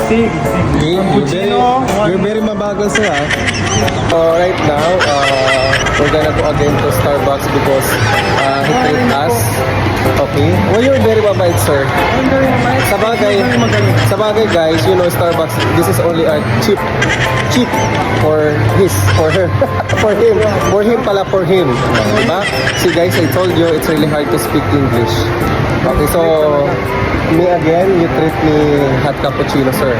Sig. You're very mabagal sir ah. Right now, we're gonna go again to Starbucks because he treat us. Okay. Well, you're very mabait, sir. Sabagay guys, you know Starbucks, this is only a cheap for her, for him pala, for him. Diba? See guys, I told you, it's really hard to speak English. Okay, so, me again, you treat me hot cappuccino, sir.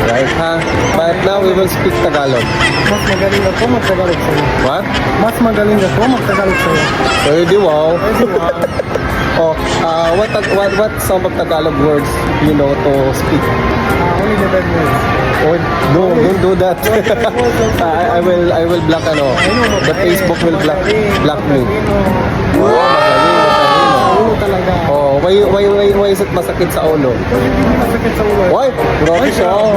Right, ha? But now we will speak Tagalog. Mas magaling ako mag-Tagalog sa'yo. What? Mas magaling ako mag-Tagalog sa'yo. Pwede, wow. Oh, what some of Tagalog words you know to speak? Only the bad words. Oh, no, don't do that. I will block the Facebook will block me. Ulo talaga. Oh, why is it masakit sa ulo? Masakit sa ulo. Why? Grabe siya.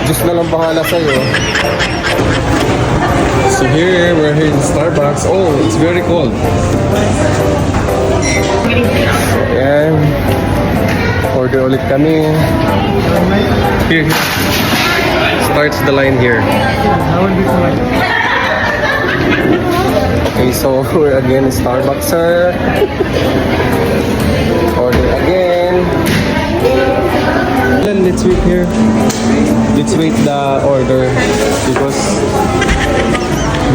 Diyos na lang bahala sa'yo. So here, we're here in Starbucks. Oh, it's very cold. Ayan. Order ulit kami. Here. Starts the line here. Okay, so we're again in Starbucks, sir. Order again. Then let's wait here. Let's wait the order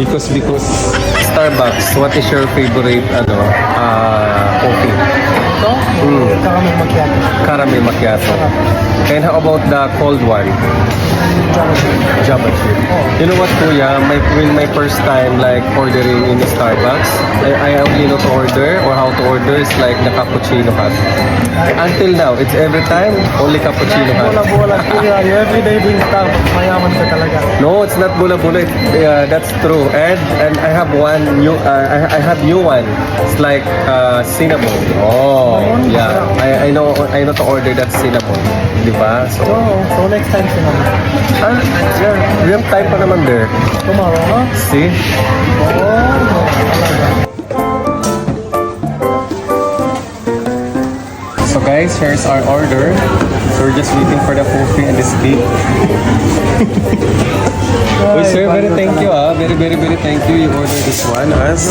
because Starbucks. What is your favorite coffee? Ito? Caramel macchiato. Caramel macchiato. And how about the cold one? Java chip. You know what, Kuya? My first time like ordering in the Starbucks, I only know to order or how to order is like the cappuccino hot. Until now, it's every time only cappuccino hot. Bola-bola. You everyday drink Starbucks. Mayaman ka talaga. No, it's not bola-bola. That's true. And I have one new. I have new one. It's like cinnamon. Oh, yeah. I know to order that cinnamon. Diba? So next time cinnamon. Yeah, we have time pa naman there. Tomorrow, no? See? So guys, here's our order. So we're just waiting for the coffee and the steak. Well, sir, very thank you very thank you. You ordered this one as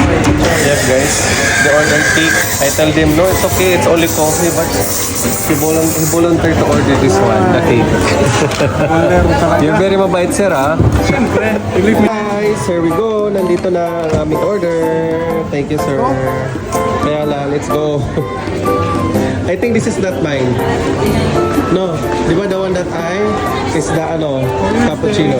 yes guys, the order cake. I tell them no, it's okay, it's only coffee, but he volunteered to order this one, the cake. You're very mabait, sir, ha? Guys, here we go. Nandito na ang aming order. Thank you, sir. Kaya lang, let's go. I think this is not mine. No, di ba the one that is the cappuccino?